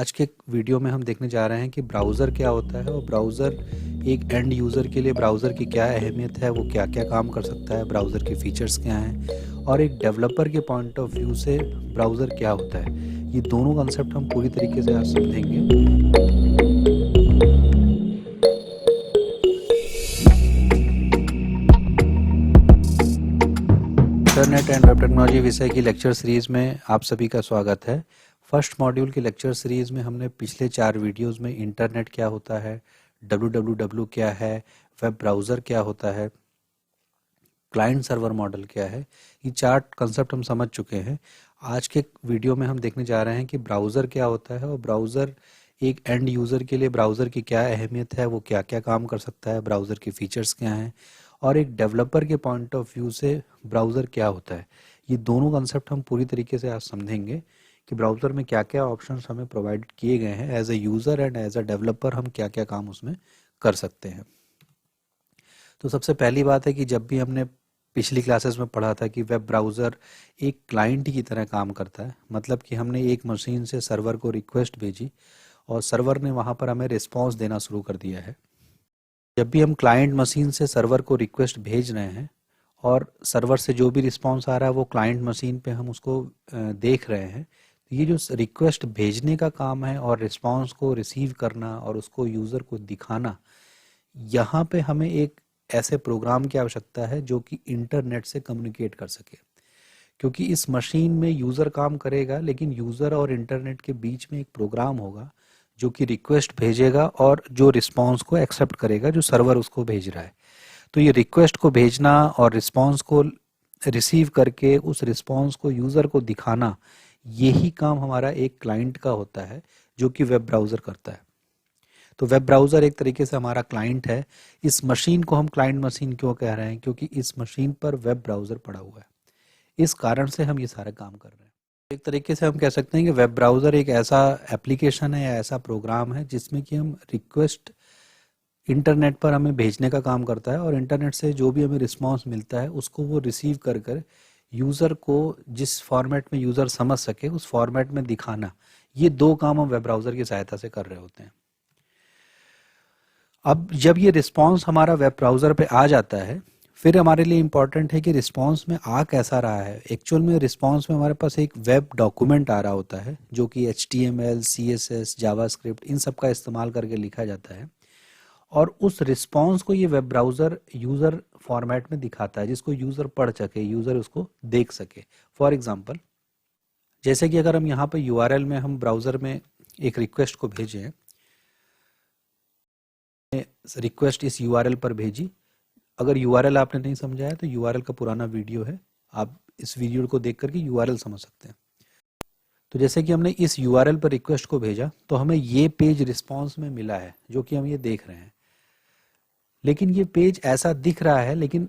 आज के वीडियो में हम देखने जा रहे हैं कि ब्राउज़र क्या होता है और ब्राउज़र एक एंड यूज़र के लिए ब्राउज़र की क्या अहमियत है, वो क्या क्या काम कर सकता है, ब्राउज़र के फीचर्स क्या हैं और एक डेवलपर के पॉइंट ऑफ व्यू से ब्राउज़र क्या होता है। ये दोनों कंसेप्ट हम पूरी तरीके से आज समझेंगे। इंटरनेट एंड वेब टेक्नोलॉजी विषय की लेक्चर सीरीज़ में आप सभी का स्वागत है। फर्स्ट मॉड्यूल की लेक्चर सीरीज़ में हमने पिछले 4 वीडियोस में इंटरनेट क्या होता है, www क्या है, वेब ब्राउज़र क्या होता है, क्लाइंट सर्वर मॉडल क्या है, ये 4 कंसेप्ट हम समझ चुके हैं। आज के वीडियो में हम देखने जा रहे हैं कि ब्राउज़र क्या होता है और ब्राउज़र एक एंड यूज़र के लिए ब्राउज़र की क्या अहमियत है, वो क्या क्या काम कर सकता है, ब्राउज़र के फीचर्स क्या हैं और एक डेवलपर के पॉइंट ऑफ व्यू से ब्राउज़र क्या होता है। ये दोनों कंसेप्ट हम पूरी तरीके से आज समझेंगे कि ब्राउज़र में क्या क्या ऑप्शंस हमें प्रोवाइड किए गए हैं। As a user and as a developer हम क्या क्या काम उसमें कर सकते हैं। तो सबसे पहली बात है कि जब भी हमने पिछली क्लासेस में पढ़ा था कि वेब ब्राउज़र एक क्लाइंट की तरह काम करता है, मतलब कि हमने एक मशीन से सर्वर को रिक्वेस्ट भेजी और सर्वर ने वहाँ पर हमें रिस्पॉन्स देना शुरू कर दिया है। जब भी हम क्लाइंट मशीन से सर्वर को रिक्वेस्ट भेज रहे हैं और सर्वर से जो भी रिस्पॉन्स आ रहा है वो क्लाइंट मशीन पे हम उसको देख रहे हैं, तो ये जो रिक्वेस्ट भेजने का काम है और रिस्पॉन्स को रिसीव करना और उसको यूज़र को दिखाना, यहाँ पे हमें एक ऐसे प्रोग्राम की आवश्यकता है जो कि इंटरनेट से कम्युनिकेट कर सके। क्योंकि इस मशीन में यूज़र काम करेगा लेकिन यूज़र और इंटरनेट के बीच में एक प्रोग्राम होगा जो कि रिक्वेस्ट भेजेगा और जो रिस्पॉन्स को एक्सेप्ट करेगा जो सर्वर उसको भेज रहा है। तो ये रिक्वेस्ट को भेजना और रिस्पॉन्स को रिसीव करके उस रिस्पॉन्स को यूज़र को दिखाना, यही काम हमारा एक क्लाइंट का होता है जो कि वेब ब्राउज़र करता है। तो वेब ब्राउज़र एक तरीके से हमारा क्लाइंट है। इस मशीन को हम क्लाइंट मशीन क्यों कह रहे हैं? क्योंकि इस मशीन पर वेब ब्राउज़र पड़ा हुआ है, इस कारण से हम ये सारे काम कर रहे हैं। एक तरीके से हम कह सकते हैं कि वेब ब्राउज़र एक ऐसा एप्लीकेशन है या ऐसा प्रोग्राम है जिसमें कि हम रिक्वेस्ट इंटरनेट पर हमें भेजने का काम करता है और इंटरनेट से जो भी हमें रिस्पॉन्स मिलता है उसको वो रिसीव कर कर यूज़र को जिस फॉर्मेट में यूज़र समझ सके उस फॉर्मेट में दिखाना, ये 2 काम हम वेब ब्राउज़र की सहायता से कर रहे होते हैं। अब जब ये रिस्पॉन्स हमारा वेब ब्राउज़र पे आ जाता है, फिर हमारे लिए इम्पॉर्टेंट है कि रिस्पॉन्स में आ कैसा रहा है। एक्चुअल में रिस्पॉन्स में हमारे पास एक वेब डॉक्यूमेंट आ रहा होता है जो कि HTML, CSS, जावास्क्रिप्ट इन सब का इस्तेमाल करके लिखा जाता है और उस रिस्पॉन्स को ये वेब ब्राउज़र यूज़र फॉर्मेट में दिखाता है जिसको यूज़र पढ़ सके, यूज़र उसको देख सके। फॉर एग्ज़ाम्पल, जैसे कि अगर हम यहाँ पर URL में हम ब्राउज़र में एक रिक्वेस्ट को भेजें, रिक्वेस्ट इस URL पर भेजी। अगर URL आपने नहीं समझा है तो URL का पुराना वीडियो है, आप इस वीडियो को देख करके URL समझ सकते हैं। तो जैसे कि हमने इस URL पर रिक्वेस्ट को भेजा तो हमें ये पेज रिस्पॉन्स में मिला है जो कि हम ये देख रहे हैं, लेकिन ये पेज ऐसा दिख रहा है लेकिन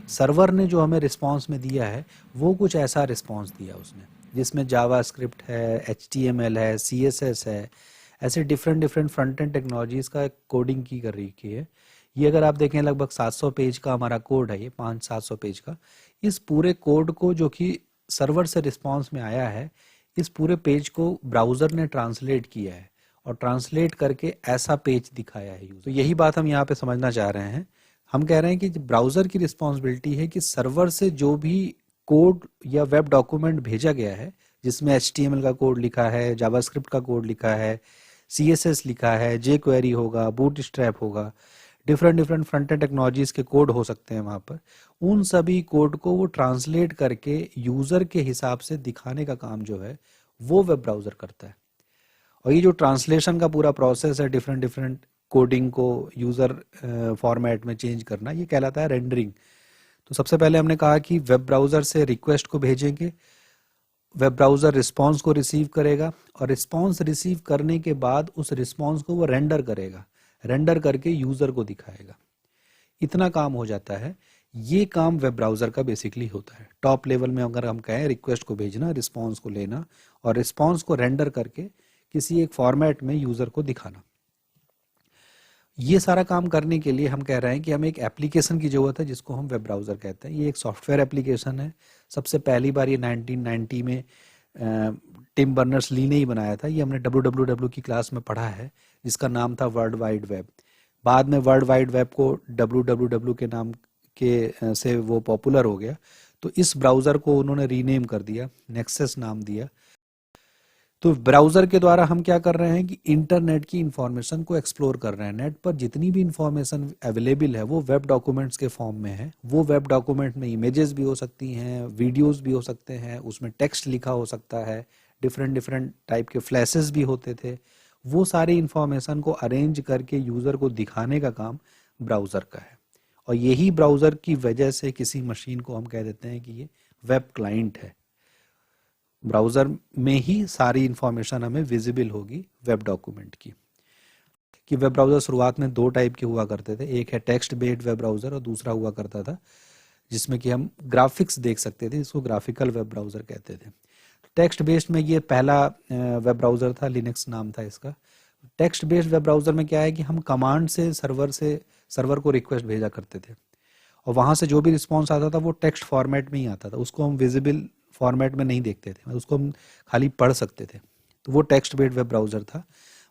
सर्वर ने जो हमें रिस्पॉन्स में दिया है वो कुछ ऐसा रिस्पॉन्स दिया उसने जिसमें जावास्क्रिप्ट है, HTML है, CSS है, ऐसे डिफरेंट फ्रंट एंड टेक्नोलॉजीज़ का कोडिंग की कर रही है। ये अगर आप देखें लगभग 700 पेज का हमारा कोड है, ये 500-700 पेज का। इस पूरे कोड को जो कि सर्वर से रिस्पॉन्स में आया है, इस पूरे पेज को ब्राउज़र ने ट्रांसलेट किया है और ट्रांसलेट करके ऐसा पेज दिखाया है। तो यही बात हम यहाँ पे समझना चाह रहे हैं। हम कह रहे हैं कि ब्राउज़र की रिस्पॉन्सिबिलिटी है कि सर्वर से जो भी कोड या वेब डॉक्यूमेंट भेजा गया है जिसमें HTML का कोड लिखा है, जावास्क्रिप्ट का कोड लिखा है, CSS लिखा है, jQuery होगा, बूटस्ट्रैप होगा, डिफरेंट फ्रंट एंड टेक्नोलॉजीज़ के कोड हो सकते हैं वहाँ पर। उन सभी कोड को वो ट्रांसलेट करके यूज़र के हिसाब से दिखाने का काम जो है वो वेब ब्राउज़र करता है। और ये जो ट्रांसलेशन का पूरा प्रोसेस है डिफरेंट कोडिंग को यूज़र फॉर्मेट में चेंज करना, ये कहलाता है रेंडरिंग। तो सबसे पहले हमने कहा कि वेब ब्राउज़र से रिक्वेस्ट को भेजेंगे, वेब ब्राउज़र रिस्पॉन्स को रिसीव करेगा और रिस्पॉन्स रिसीव करने के बाद उस रिस्पॉन्स को वो रेंडर करेगा, रेंडर करके यूज़र को दिखाएगा। इतना काम हो जाता है। ये काम वेब ब्राउज़र का बेसिकली होता है। टॉप लेवल में अगर हम कहें, रिक्वेस्ट को भेजना, रिस्पॉन्स को लेना और रिस्पॉन्स को रेंडर करके किसी एक फॉर्मेट में यूज़र को दिखाना। ये सारा काम करने के लिए हम कह रहे हैं कि हमें एक एप्लीकेशन की ज़रूरत है जिसको हम वेब ब्राउज़र कहते हैं। ये एक सॉफ्टवेयर एप्लीकेशन है। सबसे पहली बार ये 1990 में टिम बर्नर्स ली ने ही बनाया था। ये हमने WWW की क्लास में पढ़ा है, जिसका नाम था वर्ल्ड वाइड वेब। बाद में वर्ल्ड वाइड वेब को WWW के नाम के से वो पॉपुलर हो गया, तो इस ब्राउज़र को उन्होंने रीनेम कर दिया, नेक्सस नाम दिया। तो ब्राउज़र के द्वारा हम क्या कर रहे हैं कि इंटरनेट की इंफॉर्मेशन को एक्सप्लोर कर रहे हैं। नेट पर जितनी भी इंफॉर्मेशन अवेलेबल है वो वेब डॉक्यूमेंट्स के फॉर्म में है। वो वेब डॉक्यूमेंट में इमेजेस भी हो सकती हैं, वीडियोस भी हो सकते हैं, उसमें टेक्स्ट लिखा हो सकता है, डिफरेंट डिफरेंट टाइप के फ्लैशेस भी होते थे। वो सारी इंफॉर्मेशन को अरेंज करके यूज़र को दिखाने का काम ब्राउज़र का है। और यही ब्राउज़र की वजह से किसी मशीन को हम कह देते हैं कि ये वेब क्लाइंट है। ब्राउज़र में ही सारी इंफॉर्मेशन हमें विजिबल होगी वेब डॉक्यूमेंट की। कि वेब ब्राउज़र शुरुआत में दो टाइप के हुआ करते थे, एक है टेक्स्ट बेस्ड वेब ब्राउज़र और दूसरा हुआ करता था जिसमें कि हम ग्राफिक्स देख सकते थे, इसको ग्राफिकल वेब ब्राउज़र कहते थे। टेक्स्ट बेस्ड में ये पहला वेब ब्राउज़र था, लिनक्स नाम था इसका। टेक्स्ट बेस्ड वेब ब्राउज़र में क्या है कि हम कमांड से सर्वर को रिक्वेस्ट भेजा करते थे और वहाँ से जो भी रिस्पॉन्स आता था वो टेक्स्ट फॉर्मेट में ही आता था, उसको हम विजिबल फॉर्मेट में नहीं देखते थे, उसको हम खाली पढ़ सकते थे। तो वो टेक्स्ट बेस्ड वेब ब्राउज़र था।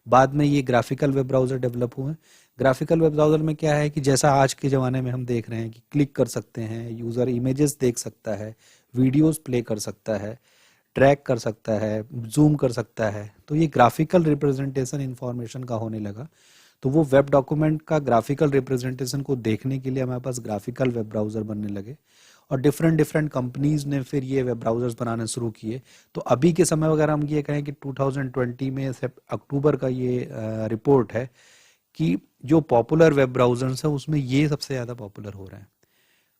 बाद में ये ग्राफिकल वेब ब्राउज़र डेवलप हुए। ग्राफिकल वेब ब्राउज़र में क्या है कि जैसा आज के ज़माने में हम देख रहे हैं कि क्लिक कर सकते हैं, यूज़र इमेजेस देख सकता है, वीडियोस प्ले कर सकता है, ट्रैक कर सकता है, जूम कर सकता है। तो ये ग्राफिकल रिप्रेजेंटेशन इंफॉर्मेशन का होने लगा। तो वो वेब डॉक्यूमेंट का ग्राफिकल रिप्रेजेंटेशन को देखने के लिए हमारे पास ग्राफिकल वेब ब्राउज़र बनने लगे और डिफरेंट डिफरेंट कंपनीज ने फिर ये वेब ब्राउज़र्स बनाने शुरू किए। तो अभी के समय अगर हम ये कहें कि 2020 में अक्टूबर का ये रिपोर्ट है कि जो पॉपुलर वेब ब्राउज़र्स हैं उसमें ये सबसे ज़्यादा पॉपुलर हो रहे हैं।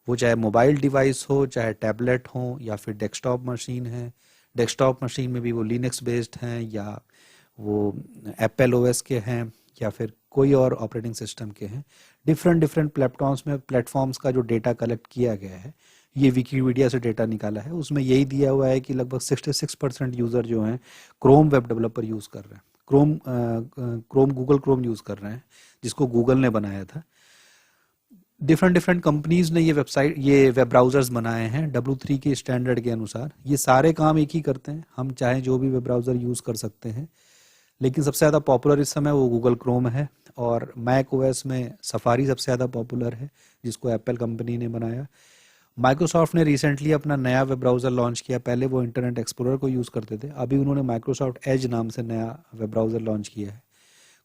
वो चाहे मोबाइल डिवाइस हो, चाहे टैबलेट हो, या फिर डेस्कटॉप मशीन है। डेस्कटॉप मशीन में भी वो लिनक्स बेस्ड हैं या वो एप्पल ओएस के हैं या फिर कोई और ऑपरेटिंग सिस्टम के हैं। डिफरेंट डिफरेंट प्लेटफॉर्म्स का जो डेटा कलेक्ट किया गया है, ये विकीपीडिया से डेटा निकाला है, उसमें यही दिया हुआ है कि लगभग 66% यूज़र जो हैं क्रोम वेब डेवलपर यूज़ कर रहे हैं। गूगल क्रोम यूज़ कर रहे हैं, जिसको गूगल ने बनाया था। डिफरेंट डिफरेंट कंपनीज ने ये वेब ब्राउज़र्स बनाए हैं W3 के स्टैंडर्ड के अनुसार। ये सारे काम एक ही करते हैं, हम चाहे जो भी वेब ब्राउज़र यूज़ कर सकते हैं। लेकिन सबसे ज़्यादा पॉपुलर इस समय वो गूगल क्रोम है और मैक ओएस में सफारी सबसे ज़्यादा पॉपुलर है, जिसको एप्पल कंपनी ने बनाया। माइक्रोसॉफ्ट ने रिसेंटली अपना नया वेब ब्राउज़र लॉन्च किया। पहले वो इंटरनेट एक्सप्लोरर को यूज़ करते थे, अभी उन्होंने माइक्रोसॉफ्ट एज नाम से नया वेब ब्राउज़र लॉन्च किया है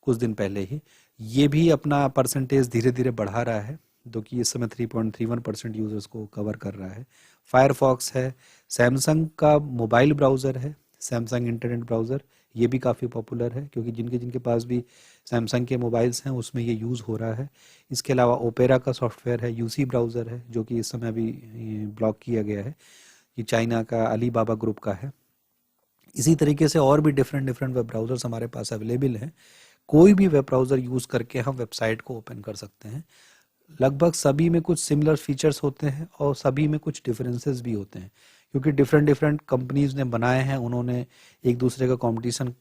कुछ दिन पहले ही। ये भी अपना परसेंटेज धीरे धीरे बढ़ा रहा है, जो कि इस समय 3.31% यूज़र्स को कवर कर रहा है। फायरफॉक्स है, सैमसंग का मोबाइल ब्राउज़र है, सैमसंग इंटरनेट ब्राउज़र, ये भी काफ़ी पॉपुलर है क्योंकि जिनके जिनके पास भी सैमसंग के मोबाइल्स हैं उसमें ये यूज़ हो रहा है। इसके अलावा ओपेरा का सॉफ्टवेयर है, यूसी ब्राउज़र है, जो कि इस समय अभी ब्लॉक किया गया है। ये चाइना का अलीबाबा ग्रुप का है। इसी तरीके से और भी डिफरेंट डिफरेंट वेब ब्राउज़र्स हमारे पास अवेलेबल हैं। कोई भी वेब ब्राउज़र यूज़ करके हम वेबसाइट को ओपन कर सकते हैं। लगभग सभी में कुछ सिमिलर फीचर्स होते हैं और सभी में कुछ डिफरेंसेस भी होते हैं, क्योंकि डिफरेंट डिफरेंट कंपनीज ने बनाए हैं। उन्होंने एक दूसरे का कंपटीशन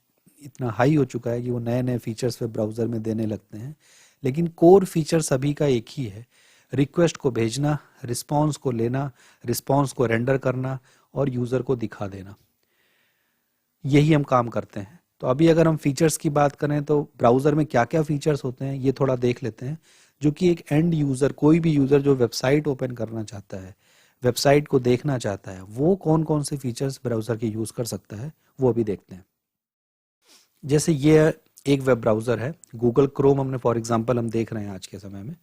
इतना हाई हो चुका है कि वो नए नए फीचर्स वेब ब्राउज़र में देने लगते हैं। लेकिन कोर फीचर सभी का एक ही है, रिक्वेस्ट को भेजना, रिस्पॉन्स को लेना, रिस्पॉन्स को रेंडर करना और यूज़र को दिखा देना। यही हम काम करते हैं। तो अभी अगर हम फीचर्स की बात करें तो ब्राउज़र में क्या क्या फीचर्स होते हैं ये थोड़ा देख लेते हैं, जो कि एक एंड यूज़र, कोई भी यूज़र जो वेबसाइट ओपन करना चाहता है, वेबसाइट को देखना चाहता है, वो कौन कौन से फीचर्स ब्राउज़र के यूज़ कर सकता है वो अभी देखते हैं। जैसे ये एक वेब ब्राउज़र है, गूगल क्रोम हमने फॉर एग्जांपल हम देख रहे हैं आज के समय में।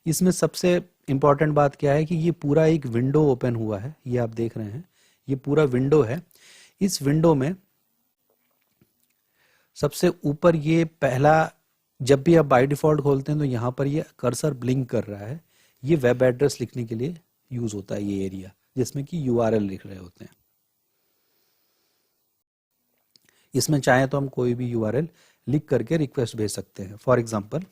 इसमें सबसे इम्पॉर्टेंट बात क्या है कि ये पूरा एक विंडो ओपन हुआ है, ये आप देख रहे हैं, ये पूरा विंडो है। इस विंडो में सबसे ऊपर ये पहला, जब भी आप बाय डिफ़ॉल्ट खोलते हैं तो यहाँ पर ये कर्सर ब्लिंक कर रहा है। ये वेब एड्रेस लिखने के लिए यूज़ होता है, ये एरिया जिसमें कि URL लिख रहे होते हैं। इसमें चाहे तो हम कोई भी URL लिख करके रिक्वेस्ट भेज सकते हैं। फॉर एग्जांपल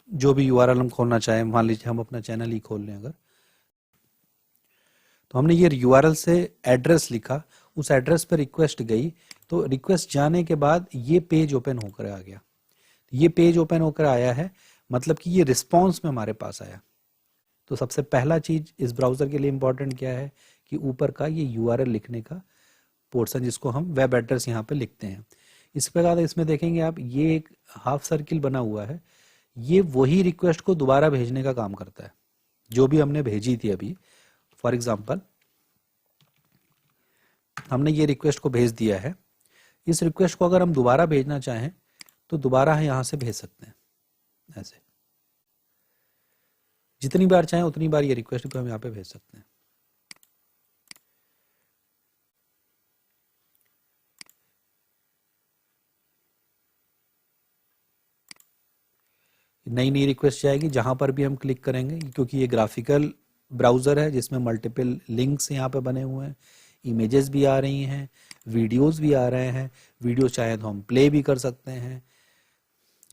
जो भी URL हम खोलना चाहें, मान लीजिए हम अपना चैनल ही खोल लें अगर, तो हमने ये URL से एड्रेस लिखा, उस एड्रेस पर रिक्वेस्ट गई, तो रिक्वेस्ट जाने के बाद ये पेज ओपन होकर आ गया। ये पेज ओपन होकर आया है, मतलब कि ये रिस्पॉन्स में हमारे पास आया। तो सबसे पहला चीज इस ब्राउज़र के लिए इम्पोर्टेंट क्या है कि कि ऊपर का ये URL लिखने का पोर्शन जिसको हम वेब एड्रेस यहाँ पे लिखते हैं। इसके बाद इसमें देखेंगे आप, ये एक हाफ सर्किल बना हुआ है, ये वही रिक्वेस्ट को दोबारा भेजने का काम करता है जो भी हमने भेजी थी अभी। फॉर एग्जाम्पल हमने ये रिक्वेस्ट को भेज दिया है, इस रिक्वेस्ट को अगर हम दोबारा भेजना चाहें तो दोबारा यहाँ से भेज सकते हैं। ऐसे जितनी बार चाहें उतनी बार ये रिक्वेस्ट को हम यहाँ पे भेज सकते हैं। नई नई रिक्वेस्ट जाएगी जहां पर भी हम क्लिक करेंगे, क्योंकि ये ग्राफिकल ब्राउज़र है जिसमें मल्टीपल लिंक्स यहाँ पे बने हुए हैं, इमेजेस भी आ रही हैं, वीडियोस भी आ रहे हैं। वीडियो चाहे तो हम प्ले भी कर सकते हैं,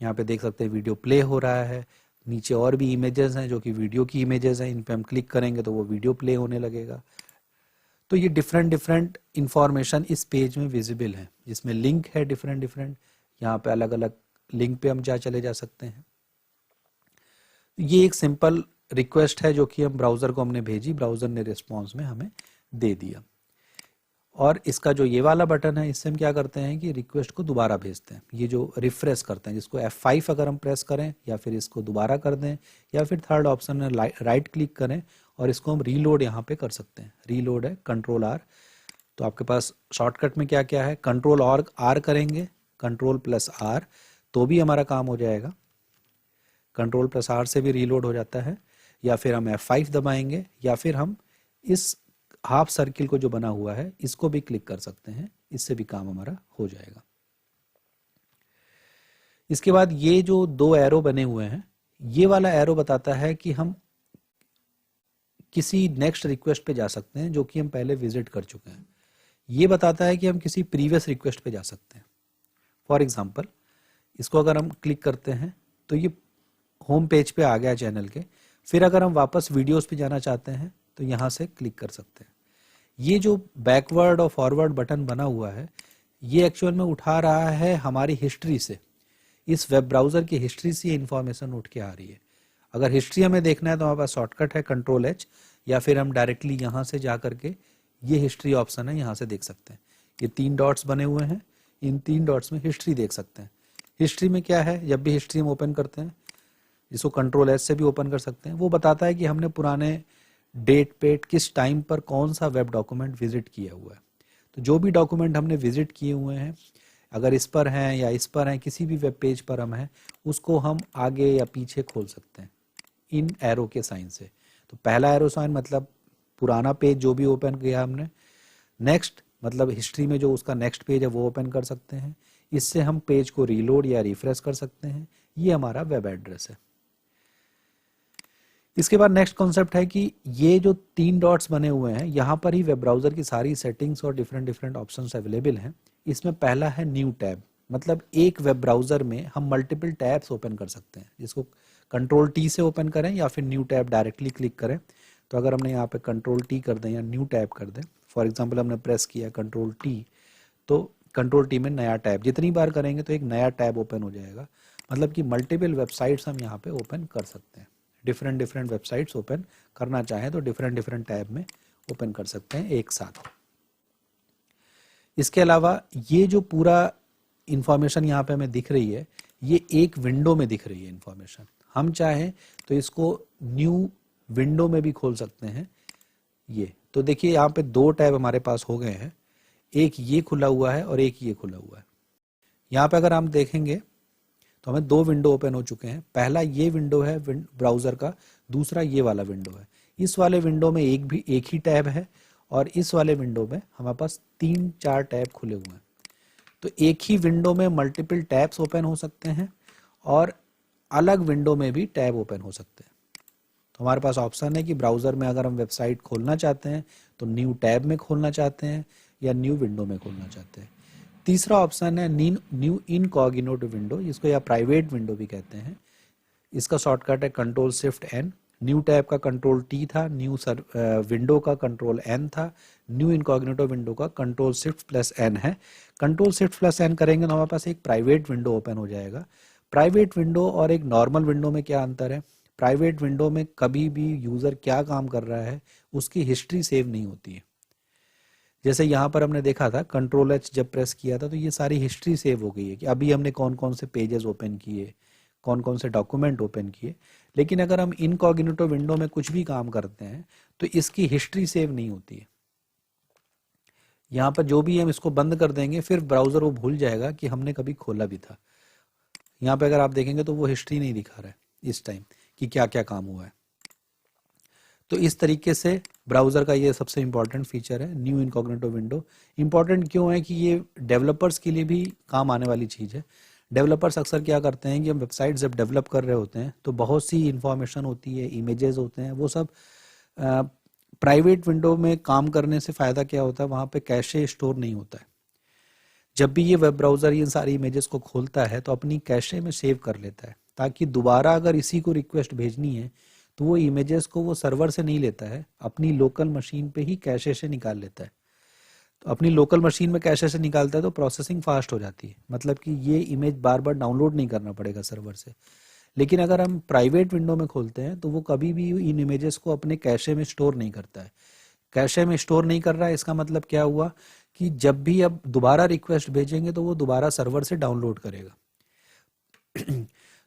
यहाँ पे देख सकते हैं वीडियो प्ले हो रहा है। नीचे और भी इमेजेस हैं जो कि वीडियो की इमेजेस हैं, इन पे हम क्लिक करेंगे तो वो वीडियो प्ले होने लगेगा। तो ये डिफरेंट इंफॉर्मेशन इस पेज में विजिबल है, जिसमें लिंक है डिफरेंट। यहाँ पे अलग अलग लिंक पे हम चले जा सकते हैं। ये एक सिंपल रिक्वेस्ट है जो कि हम ब्राउज़र को हमने भेजी, ब्राउज़र ने रिस्पॉन्स में हमें दे दिया। और इसका जो ये वाला बटन है, इससे हम क्या करते हैं कि रिक्वेस्ट को दोबारा भेजते हैं। ये जो रिफ्रेश करते हैं, जिसको F5 अगर हम प्रेस करें या फिर इसको दोबारा कर दें या फिर थर्ड ऑप्शन में राइट क्लिक करें और इसको हम रीलोड यहाँ पे कर सकते हैं। रीलोड है Ctrl+R। तो आपके पास शॉर्टकट में क्या क्या है, Ctrl+R करेंगे, Ctrl+R तो भी हमारा काम हो जाएगा। Ctrl+R से भी रीलोड हो जाता है, या फिर हम F5 दबाएंगे, या फिर हम इस हाफ सर्किल को जो बना हुआ है इसको भी क्लिक कर सकते हैं, इससे भी काम हमारा हो जाएगा। इसके बाद ये जो दो एरो बने हुए हैं, ये वाला एरो बताता है कि हम किसी नेक्स्ट रिक्वेस्ट पे जा सकते हैं जो कि हम पहले विजिट कर चुके हैं। ये बताता है कि हम किसी प्रीवियस रिक्वेस्ट पे जा सकते हैं। फॉर एग्जाम्पल इसको अगर हम क्लिक करते हैं तो ये होम पेज पे आ गया चैनल के। फिर अगर हम वापस वीडियोस पे जाना चाहते हैं तो यहाँ से क्लिक कर सकते हैं। ये जो बैकवर्ड और फॉरवर्ड बटन बना हुआ है, ये एक्चुअल में उठा रहा है हमारी हिस्ट्री से, इस वेब ब्राउज़र की हिस्ट्री से ये इन्फॉर्मेशन उठ के आ रही है। अगर हिस्ट्री हमें देखना है तो हमारे पास शॉर्टकट है Ctrl+H, या फिर हम डायरेक्टली यहाँ से जा करके ये हिस्ट्री ऑप्शन है, यहाँ से देख सकते हैं। ये 3 डॉट्स बने हुए हैं, इन 3 डॉट्स में हिस्ट्री देख सकते हैं। हिस्ट्री में क्या है, जब भी हिस्ट्री हम ओपन करते हैं, जिसको Ctrl+S से भी ओपन कर सकते हैं, वो बताता है कि हमने पुराने डेट पेट किस टाइम पर कौन सा वेब डॉक्यूमेंट विजिट किया हुआ है। तो जो भी डॉक्यूमेंट हमने विजिट किए हुए हैं, अगर इस पर हैं या इस पर हैं, किसी भी वेब पेज पर हम हैं, उसको हम आगे या पीछे खोल सकते हैं इन एरो के साइन से। तो पहला एरो साइन मतलब पुराना पेज जो भी ओपन किया हमने, नेक्स्ट मतलब हिस्ट्री में जो उसका नेक्स्ट पेज है वो ओपन कर सकते हैं। इससे हम पेज को रीलोड या रिफ्रेश कर सकते हैं। ये हमारा वेब एड्रेस है। इसके बाद नेक्स्ट कॉन्सेप्ट है कि ये जो 3 डॉट्स बने हुए हैं, यहाँ पर ही वेब ब्राउज़र की सारी सेटिंग्स और डिफरेंट ऑप्शंस अवेलेबल हैं। इसमें पहला है न्यू टैब, मतलब एक वेब ब्राउज़र में हम मल्टीपल टैब्स ओपन कर सकते हैं, जिसको Ctrl+T से ओपन करें या फिर न्यू टैब डायरेक्टली क्लिक करें। तो अगर हमने यहाँ पे Ctrl+T कर दें या न्यू टैब कर दें, फॉर एग्जाम्पल हमने प्रेस किया Ctrl+T, तो Ctrl+T में नया टैब, जितनी बार करेंगे तो एक नया टैब ओपन हो जाएगा। मतलब कि मल्टीपल वेबसाइट्स हम यहाँ पे ओपन कर सकते हैं। डिफरेंट वेबसाइट्स ओपन करना चाहें तो डिफरेंट टैब में ओपन कर सकते हैं एक साथ। इसके अलावा ये जो पूरा इंफॉर्मेशन यहाँ पे हमें दिख रही है, ये एक विंडो में दिख रही है इंफॉर्मेशन। हम चाहें तो इसको न्यू विंडो में भी खोल सकते हैं। ये तो देखिए यहाँ पे 2 टैब हमारे पास हो गए हैं, एक ये खुला हुआ है और एक ये खुला हुआ है। यहाँ पे अगर हम देखेंगे तो हमें 2 विंडो ओपन हो चुके हैं। पहला ये विंडो है ब्राउज़र का, दूसरा ये वाला विंडो है। इस वाले विंडो में एक ही टैब है और इस वाले विंडो में हमारे पास 3-4 टैब खुले हुए हैं। तो एक ही विंडो में मल्टीपल टैब्स ओपन हो सकते हैं और अलग विंडो में भी टैब ओपन हो सकते हैं। तो हमारे पास ऑप्शन है कि ब्राउज़र में अगर हम वेबसाइट खोलना चाहते हैं तो न्यू टैब में खोलना चाहते हैं या न्यू विंडो में खोलना चाहते हैं। तीसरा ऑप्शन है न्यू इनकॉग्निटो विंडो, जिसको या प्राइवेट विंडो भी कहते हैं। इसका शॉर्टकट है Ctrl+Shift+N। न्यू टैब का Ctrl+T था, न्यू विंडो का Ctrl+N था, न्यू इनकॉग्निटो विंडो का Ctrl+Shift+N है। Ctrl+Shift+N करेंगे तो हमारे पास एक प्राइवेट विंडो ओपन हो जाएगा। प्राइवेट विंडो और एक नॉर्मल विंडो में क्या अंतर है? प्राइवेट विंडो में कभी भी यूज़र क्या काम कर रहा है उसकी हिस्ट्री सेव नहीं होती है। जैसे यहाँ पर हमने देखा था Ctrl+H जब प्रेस किया था तो ये सारी हिस्ट्री सेव हो गई है कि अभी हमने कौन कौन से पेजेस ओपन किए, कौन कौन से डॉक्यूमेंट ओपन किए। लेकिन अगर हम इनकॉग्निटो विंडो में कुछ भी काम करते हैं तो इसकी हिस्ट्री सेव नहीं होती है। यहाँ पर जो भी हम इसको बंद कर देंगे फिर ब्राउज़र वो भूल जाएगा कि हमने कभी खोला भी था। यहाँ पे अगर आप देखेंगे तो वो हिस्ट्री नहीं दिखा रहा है इस टाइम कि क्या क्या काम हुआ है। तो इस तरीके से ब्राउज़र का ये सबसे इम्पॉर्टेंट फीचर है न्यू इनकॉग्निटो विंडो। इम्पॉर्टेंट क्यों है कि ये डेवलपर्स के लिए भी काम आने वाली चीज़ है। डेवलपर्स अक्सर क्या करते हैं कि हम वेबसाइट जब डेवलप कर रहे होते हैं तो बहुत सी इंफॉर्मेशन होती है, इमेजेस होते हैं, वो सब प्राइवेट विंडो में काम करने से फ़ायदा क्या होता है, वहाँ पे कैशे स्टोर नहीं होता है। जब भी ये वेब ब्राउज़र इन सारी इमेजेस को खोलता है तो अपनी कैशे में सेव कर लेता है, ताकि दोबारा अगर इसी को रिक्वेस्ट भेजनी है तो वो इमेजेस को वो सर्वर से नहीं लेता है, अपनी लोकल मशीन पे ही कैशे से निकाल लेता है। तो अपनी लोकल मशीन में कैशे से निकालता है तो प्रोसेसिंग फास्ट हो जाती है, मतलब कि ये इमेज बार बार डाउनलोड नहीं करना पड़ेगा सर्वर से। लेकिन अगर हम प्राइवेट विंडो में खोलते हैं तो वो कभी भी इन इमेजेस को अपने कैशे में स्टोर नहीं करता है। कैशे में स्टोर नहीं कर रहा है, इसका मतलब क्या हुआ कि जब भी अब दोबारा रिक्वेस्ट भेजेंगे तो वो दोबारा सर्वर से डाउनलोड करेगा।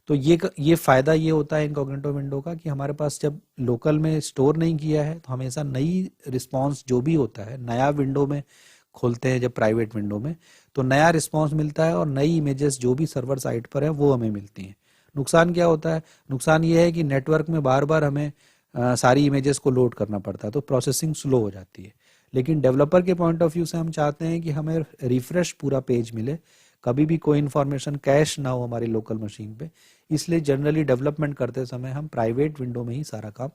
तो ये फ़ायदा ये होता है इनकॉग्निटो विंडो का कि हमारे पास जब लोकल में स्टोर नहीं किया है तो हमेशा नई रिस्पॉन्स जो भी होता है, नया विंडो में खोलते हैं जब प्राइवेट विंडो में, तो नया रिस्पॉन्स मिलता है और नई इमेजेस जो भी सर्वर साइट पर है वो हमें मिलती हैं। नुकसान क्या होता है? नुकसान ये है कि नेटवर्क में बार बार हमें सारी इमेजेस को लोड करना पड़ता है तो प्रोसेसिंग स्लो हो जाती है। लेकिन डेवलपर के पॉइंट ऑफ व्यू से हम चाहते हैं कि हमें रिफ्रेश पूरा पेज मिले, कभी भी कोई इन्फॉर्मेशन कैश ना हो हमारी लोकल मशीन पे। इसलिए जनरली डेवलपमेंट करते समय हम प्राइवेट विंडो में ही सारा काम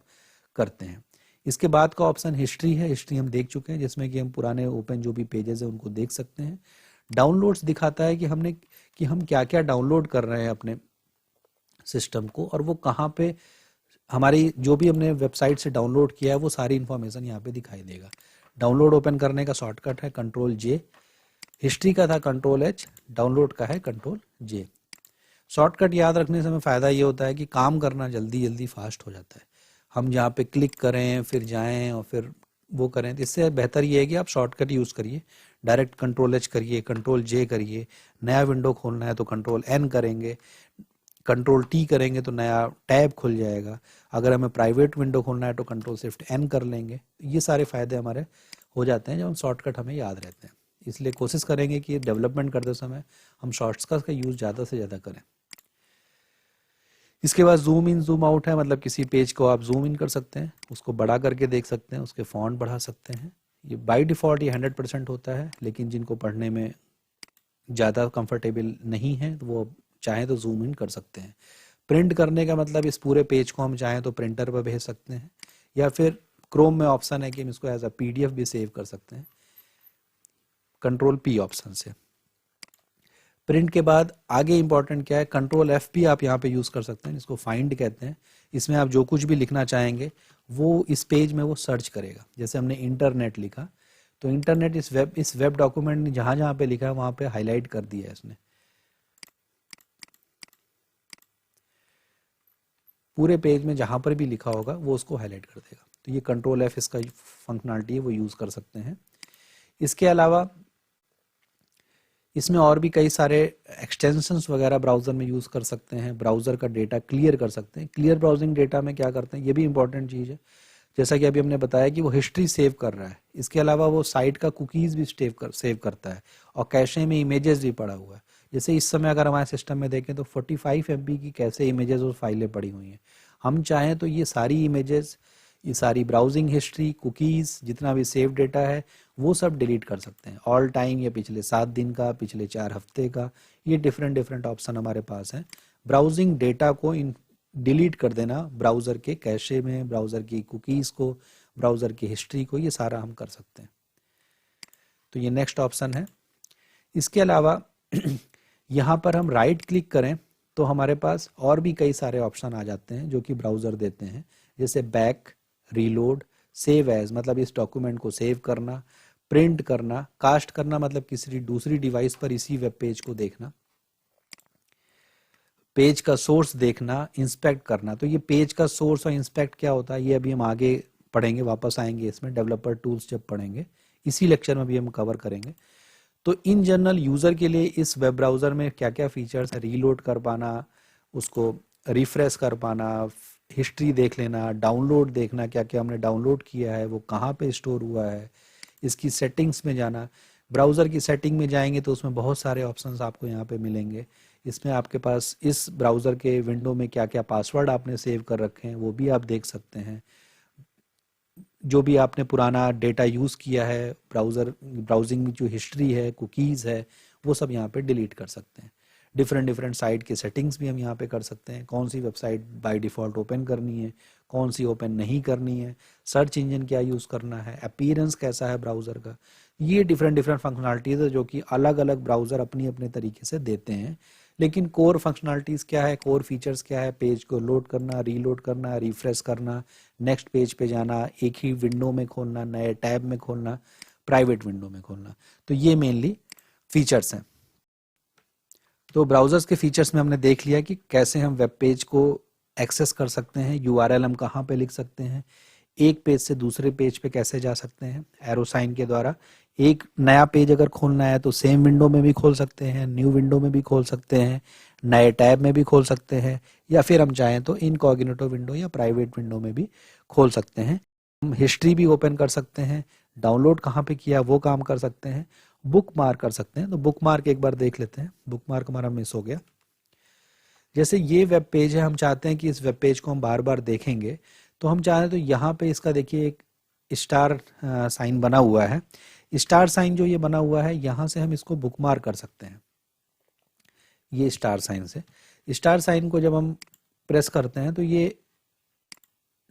करते हैं। इसके बाद का ऑप्शन हिस्ट्री है। हिस्ट्री हम देख चुके हैं, जिसमें कि हम पुराने ओपन जो भी पेजेस हैं उनको देख सकते हैं। डाउनलोड्स दिखाता है कि हम क्या क्या डाउनलोड कर रहे हैं अपने सिस्टम को, और वो कहाँ पे हमारी जो भी हमने वेबसाइट से डाउनलोड किया है वो सारी इन्फॉर्मेशन यहाँ पे दिखाई देगा। डाउनलोड ओपन करने का शॉर्टकट है Ctrl+J, हिस्ट्री का था Ctrl+H, डाउनलोड का है Ctrl+J। शॉर्टकट याद रखने से हमें फ़ायदा ये होता है कि काम करना जल्दी जल्दी फास्ट हो जाता है। हम जहाँ पे क्लिक करें फिर जाएं और फिर वो करें, तो इससे बेहतर ये है कि आप शॉर्टकट यूज़ करिए। डायरेक्ट Ctrl+H करिए, Ctrl+J करिए। नया विंडो खोलना है तो Ctrl+N करेंगे, Ctrl+T करेंगे तो नया टैब खुल जाएगा। अगर हमें प्राइवेट विंडो खोलना है तो Ctrl+Shift+N कर लेंगे। ये सारे फ़ायदे हमारे हो जाते हैं जब हम शॉर्टकट हमें याद रहते हैं। इसलिए कोशिश करेंगे कि डेवलपमेंट करते समय हम शॉर्टकट का यूज़ ज़्यादा से ज़्यादा करें। इसके बाद जूम इन जूम आउट है, मतलब किसी पेज को आप जूम इन कर सकते हैं, उसको बड़ा करके देख सकते हैं, उसके फॉन्ट बढ़ा सकते हैं। ये बाय डिफ़ॉल्ट ये 100% होता है, लेकिन जिनको पढ़ने में ज़्यादा कंफर्टेबल नहीं है तो वो चाहें तो जूम इन कर सकते हैं। प्रिंट करने का मतलब इस पूरे पेज को हम चाहें तो प्रिंटर पर भेज सकते हैं, या फिर क्रोम में ऑप्शन है कि हम इसको एज अ PDF भी सेव कर सकते हैं Ctrl+P ऑप्शन से। प्रिंट के बाद आगे इंपॉर्टेंट क्या है, Ctrl+F भी आप यहाँ पे यूज़ कर सकते हैं, इसको फाइंड कहते हैं। इसमें आप जो कुछ भी लिखना चाहेंगे वो इस पेज में वो सर्च करेगा। जैसे हमने इंटरनेट लिखा तो इंटरनेट इस वेब डॉक्यूमेंट ने जहाँ जहाँ पे लिखा है वहाँ पे हाईलाइट कर दिया है इसने। पूरे पेज में जहाँ पर भी लिखा होगा वो उसको हाईलाइट कर देगा। तो ये Ctrl+F इसका फंक्शनलिटी है, वो यूज़ कर सकते हैं। इसके अलावा इसमें और भी कई सारे एक्सटेंशंस वगैरह ब्राउज़र में यूज़ कर सकते हैं, ब्राउज़र का डेटा क्लियर कर सकते हैं। क्लियर ब्राउजिंग डेटा में क्या करते हैं, ये भी इंपॉर्टेंट चीज़ है। जैसा कि अभी हमने बताया कि वो हिस्ट्री सेव कर रहा है, इसके अलावा वो साइट का कुकीज़ भी सेव करता है, और कैशे में इमेजेस भी पड़ा हुआ है। जैसे इस समय अगर हमारे सिस्टम में देखें तो 45 MB की कैसे इमेजेस और फाइलें पड़ी हुई हैं। हम चाहें तो ये सारी इमेजेस, ये सारी ब्राउजिंग हिस्ट्री, कुकीज़, जितना भी सेव डेटा है वो सब डिलीट कर सकते हैं। ऑल टाइम, या पिछले 7 दिन का, पिछले 4 हफ्ते का, ये डिफरेंट ऑप्शन हमारे पास हैं। ब्राउजिंग डेटा को डिलीट कर देना ब्राउज़र के कैशे में, ब्राउज़र की कुकीज़ को, ब्राउज़र की हिस्ट्री को, ये सारा हम कर सकते हैं। तो ये नेक्स्ट ऑप्शन है। इसके अलावा यहाँ पर हम राइट क्लिक करें तो हमारे पास और भी कई सारे ऑप्शन आ जाते हैं जो कि ब्राउज़र देते हैं, जैसे बैक, रीलोड, सेव एज मतलब इस डॉक्यूमेंट को सेव करना, प्रिंट करना, कास्ट करना मतलब किसी दूसरी डिवाइस पर इसी वेब पेज को देखना, पेज का सोर्स देखना, इंस्पेक्ट करना। तो ये पेज का सोर्स और इंस्पेक्ट क्या होता है ये अभी हम आगे पढ़ेंगे, वापस आएंगे इसमें डेवलपर टूल्स जब पढ़ेंगे। इसी लेक्चर में भी हम कवर करेंगे। तो इन जनरल यूज़र के लिए इस वेब ब्राउज़र में क्या क्या फीचर्स है, रीलोड कर पाना, उसको रिफ्रेश कर पाना, हिस्ट्री देख लेना, डाउनलोड देखना, क्या क्या हमने डाउनलोड किया है, वो कहाँ पे स्टोर हुआ है, इसकी सेटिंग्स में जाना। ब्राउज़र की सेटिंग में जाएंगे तो उसमें बहुत सारे ऑप्शंस आपको यहाँ पे मिलेंगे। इसमें आपके पास इस ब्राउज़र के विंडो में क्या क्या पासवर्ड आपने सेव कर रखे हैं वो भी आप देख सकते हैं। जो भी आपने पुराना डेटा यूज़ किया है, ब्राउजिंग में जो हिस्ट्री है, कुकीज़ है, वो सब यहाँ पे डिलीट कर सकते हैं। डिफरेंट डिफरेंट साइट के सेटिंग्स भी हम यहाँ पे कर सकते हैं, कौन सी वेबसाइट बाय डिफ़ॉल्ट ओपन करनी है, कौन सी ओपन नहीं करनी है, सर्च इंजन क्या यूज़ करना है, अपीयरेंस कैसा है ब्राउज़र का। ये डिफरेंट डिफरेंट फंक्शनलिटीज़ है जो कि अलग अलग ब्राउज़र अपनी अपने तरीके से देते हैं। लेकिन कोर फंक्शनलिटीज़ क्या है, कोर फीचर्स क्या है, पेज को लोड करना, रीलोड करना, रिफ्रेश करना, नेक्स्ट पेज पे जाना, एक ही विंडो में खोलना, नए टैब में खोलना, प्राइवेट विंडो में खोलना, तो ये मेनली फीचर्स हैं। तो ब्राउज़र्स के फीचर्स में हमने देख लिया कि कैसे हम वेब पेज को एक्सेस कर सकते हैं, यूआरएल हम कहाँ पे लिख सकते हैं, एक पेज से दूसरे पेज पे कैसे जा सकते हैं एरो साइन के द्वारा। एक नया पेज अगर खोलना है तो सेम विंडो में भी खोल सकते हैं, न्यू विंडो में भी खोल सकते हैं, नए टैब में भी खोल सकते हैं, या फिर हम चाहें तो इनकॉग्निटो विंडो या प्राइवेट विंडो में भी खोल सकते हैं। हम हिस्ट्री भी ओपन कर सकते हैं, डाउनलोड कहाँ पे किया वो काम कर सकते हैं, बुक मार्क कर सकते हैं। तो बुक मार्क एक बार देख लेते हैं, बुक मार्क हमारा मिस हो गया। जैसे ये वेब पेज है, हम चाहते हैं कि इस वेब पेज को हम बार बार देखेंगे, तो हम चाहें तो यहाँ पे इसका देखिए एक स्टार साइन बना हुआ है। स्टार साइन जो ये बना हुआ है, यहाँ से हम इसको बुक मार्क कर सकते हैं। ये स्टार साइन से, स्टार साइन को जब हम प्रेस करते हैं तो ये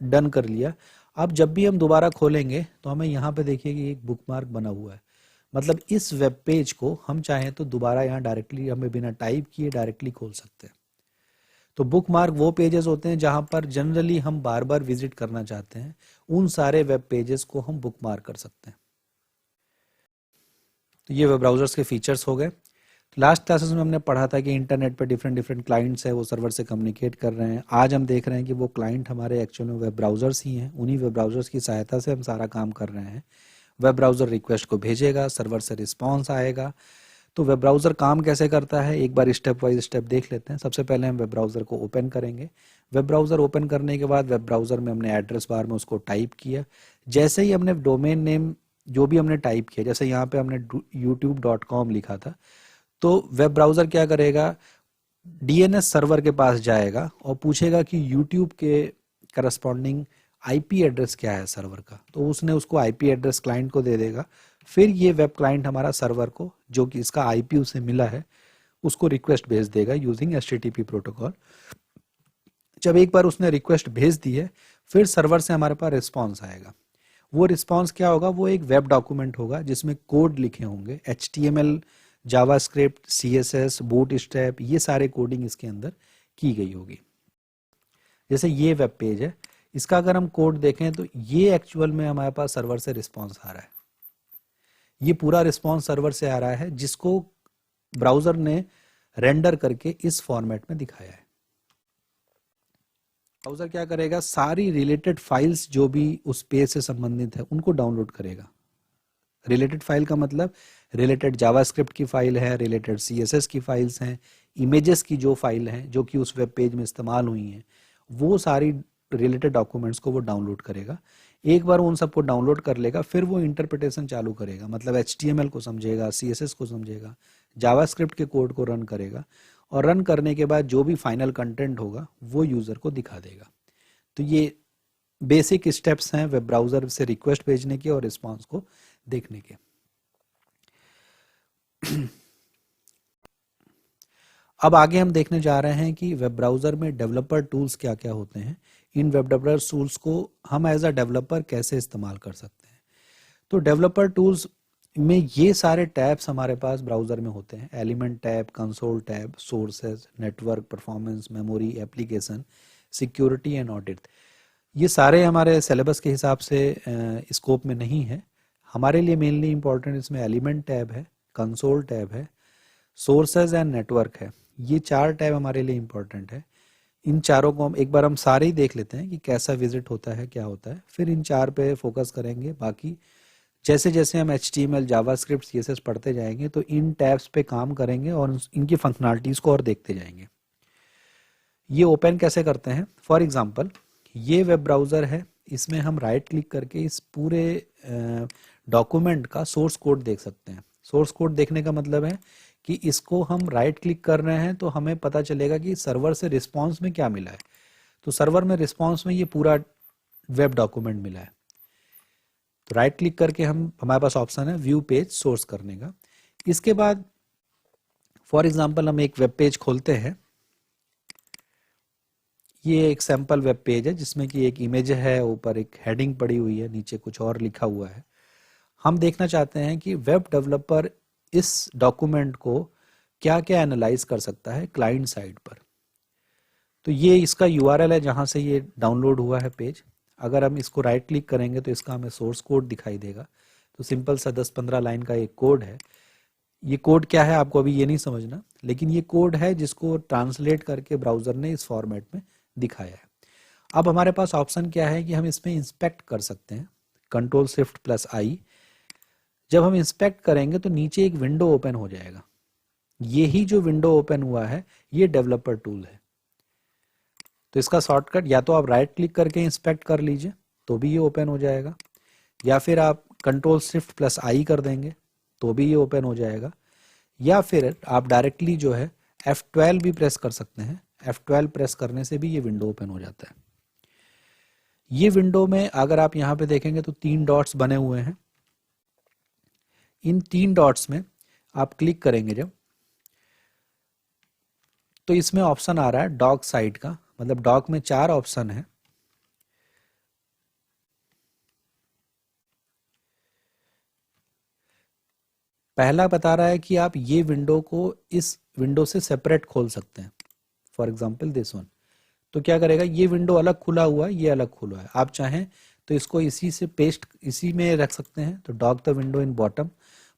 डन कर लिया। अब जब भी हम दोबारा खोलेंगे तो हमें यहाँ पे देखिए कि एक बुक मार्क बना हुआ है। मतलब इस वेब पेज को हम चाहें तो दोबारा यहाँ डायरेक्टली हमें बिना टाइप किए डायरेक्टली खोल सकते हैं। तो बुक मार्क वो पेजेस होते हैं जहां पर जनरली हम बार बार विजिट करना चाहते हैं, उन सारे वेब पेजेस को हम बुक मार्क कर सकते हैं। तो ये वेब ब्राउजर्स के फीचर्स हो गए। लास्ट क्लासेस में हमने पढ़ा था कि इंटरनेट पर डिफरेंट डिफरेंट क्लाइंट्स है, वो सर्वर से कम्युनिकेट कर रहे हैं। आज हम देख रहे हैं कि वो क्लाइंट हमारे एक्चुअल में वेब ब्राउजर्स ही हैं। उन्हीं वेब ब्राउजर्स की सहायता से हम सारा काम कर रहे हैं। वेब ब्राउजर रिक्वेस्ट को भेजेगा, सर्वर से रिस्पॉन्स आएगा। तो वेब ब्राउज़र काम कैसे करता है, एक बार स्टेप वाइज स्टेप देख लेते हैं। सबसे पहले हम वेब ब्राउज़र को ओपन करेंगे। वेब ब्राउज़र ओपन करने के बाद वेब ब्राउज़र में हमने एड्रेस बार में उसको टाइप किया। जैसे ही हमने डोमेन नेम जो भी हमने टाइप किया, जैसे यहाँ पे हमने youtube.com लिखा था, तो वेब ब्राउज़र क्या करेगा, डीएनएस सर्वर के पास जाएगा और पूछेगा कि यूट्यूब के करस्पॉन्डिंग आईपी एड्रेस क्या है सर्वर का। तो उसने उसको आईपी एड्रेस क्लाइंट को दे देगा। फिर ये वेब क्लाइंट हमारा सर्वर को, जो कि इसका आईपी उसे मिला है, उसको रिक्वेस्ट भेज देगा यूजिंग एचटीटीपी प्रोटोकॉल। जब एक बार उसने रिक्वेस्ट भेज दी है, फिर सर्वर से हमारे पास रिस्पॉन्स आएगा। वो रिस्पॉन्स क्या होगा, वो एक वेब डॉक्यूमेंट होगा जिसमें कोड लिखे होंगे, HTML, जावास्क्रिप्ट, CSS, बूटस्ट्रैप, ये सारे कोडिंग इसके अंदर की गई होगी। जैसे ये वेब पेज है, इसका अगर हम कोड देखें तो ये एक्चुअल में हमारे पास सर्वर से रिस्पॉन्स आ रहा है। ये पूरा रिस्पॉन्स सर्वर से आ रहा है जिसको ब्राउजर ने रेंडर करके इस फॉर्मेट में दिखाया है। ब्राउजर क्या करेगा, सारी रिलेटेड फाइल्स जो भी उस पेज से संबंधित है उनको डाउनलोड करेगा। रिलेटेड फाइल का मतलब रिलेटेड जावास्क्रिप्ट की फाइल है, रिलेटेड CSS की फाइल्स हैं, इमेजेस की जो फाइल हैं जो कि उस वेब पेज में इस्तेमाल हुई हैं, वो सारी रिलेटेड डॉक्यूमेंट्स को वो डाउनलोड करेगा। एक बार उन सबको डाउनलोड कर लेगा, फिर वो इंटरप्रिटेशन चालू करेगा, मतलब HTML को समझेगा, CSS को समझेगा, जावास्क्रिप्ट के कोड को रन करेगा, और रन करने के बाद जो भी फाइनल कंटेंट होगा वो यूज़र को दिखा देगा। तो ये बेसिक स्टेप्स हैं वेब ब्राउज़र से रिक्वेस्ट भेजने के और रिस्पॉन्स को देखने के। अब आगे हम देखने जा रहे हैं कि वेब ब्राउज़र में डेवलपर टूल्स क्या क्या होते हैं। इन वेब डेवलपर टूल्स को हम एज अ डेवलपर कैसे इस्तेमाल कर सकते हैं। तो डेवलपर टूल्स में ये सारे टैब्स हमारे पास ब्राउज़र में होते हैं। Element tab, console tab, sources, network, performance, memory, application, security and audit. ये सारे हमारे सिलेबस के हिसाब से स्कोप में नहीं है। हमारे लिए मेनली इंपॉर्टेंट इसमें एलिमेंट टैब है, कंसोल टैब है, सोर्सेज एंड नेटवर्क है। ये 4 टैब हमारे लिए इंपॉर्टेंट है। इन चारों को हम सारे ही देख लेते हैं कि कैसा विजिट होता है, क्या होता है, फिर इन 4 पे फोकस करेंगे। बाकी जैसे जैसे हम HTML, जावास्क्रिप्ट, CSS पढ़ते जाएंगे तो इन टैब्स पे काम करेंगे और इनकी फंक्शनैलिटीज़ को और देखते जाएंगे। ये ओपन कैसे करते हैं? फॉर एग्जांपल ये वेब ब्राउज़र है, इसमें हम राइट क्लिक करके इस पूरे डॉक्यूमेंट का सोर्स कोड देख सकते हैं। सोर्स कोड देखने का मतलब है कि इसको हम राइट क्लिक कर रहे हैं तो हमें पता चलेगा कि सर्वर से रिस्पॉन्स में क्या मिला है। तो सर्वर में रिस्पॉन्स में ये पूरा वेब डॉक्यूमेंट मिला है। तो राइट क्लिक करके हमारे पास ऑप्शन है व्यू पेज सोर्स करने का। इसके बाद फॉर एग्जांपल हम एक वेब पेज खोलते हैं। ये एक सैंपल वेब पेज है जिसमें कि एक इमेज है, ऊपर एक हेडिंग पड़ी हुई है, नीचे कुछ और लिखा हुआ है। हम देखना चाहते हैं कि वेब डेवलपर इस डॉक्यूमेंट को क्या क्या एनालाइज कर सकता है क्लाइंट साइड पर। तो ये इसका URL है जहाँ से ये डाउनलोड हुआ है पेज। अगर हम इसको राइट क्लिक करेंगे तो इसका हमें सोर्स कोड दिखाई देगा। तो सिंपल सा 10-15 लाइन का एक कोड है। ये कोड क्या है आपको अभी ये नहीं समझना, लेकिन ये कोड है जिसको ट्रांसलेट करके ब्राउज़र ने इस फॉर्मेट में दिखाया है। अब हमारे पास ऑप्शन क्या है कि हम इसमें इंस्पेक्ट कर सकते हैं, Ctrl+Shift+I। जब हम इंस्पेक्ट करेंगे तो नीचे एक विंडो ओपन हो जाएगा। यही जो विंडो ओपन हुआ है ये डेवलपर टूल है। तो इसका शॉर्टकट या तो आप राइट क्लिक करके इंस्पेक्ट कर लीजिए तो भी ये ओपन हो जाएगा, या फिर आप Ctrl+Shift+I कर देंगे तो भी ये ओपन हो जाएगा, या फिर आप डायरेक्टली जो है F12 भी प्रेस कर सकते हैं। F12 प्रेस करने से भी ये विंडो ओपन हो जाता है। ये विंडो में अगर आप यहाँ पे देखेंगे तो 3 डॉट्स बने हुए हैं। इन 3 डॉट्स में आप क्लिक करेंगे जब, तो इसमें ऑप्शन आ रहा है डॉक साइड का, मतलब डॉक में 4 ऑप्शन है। पहला बता रहा है कि आप ये विंडो को इस विंडो से सेपरेट खोल सकते हैं, फॉर एग्जांपल दिस वन। तो क्या करेगा, ये विंडो अलग खुला हुआ है, ये अलग खुला है। आप चाहें तो इसको इसी से पेस्ट इसी में रख सकते हैं। तो dock the window in bottom,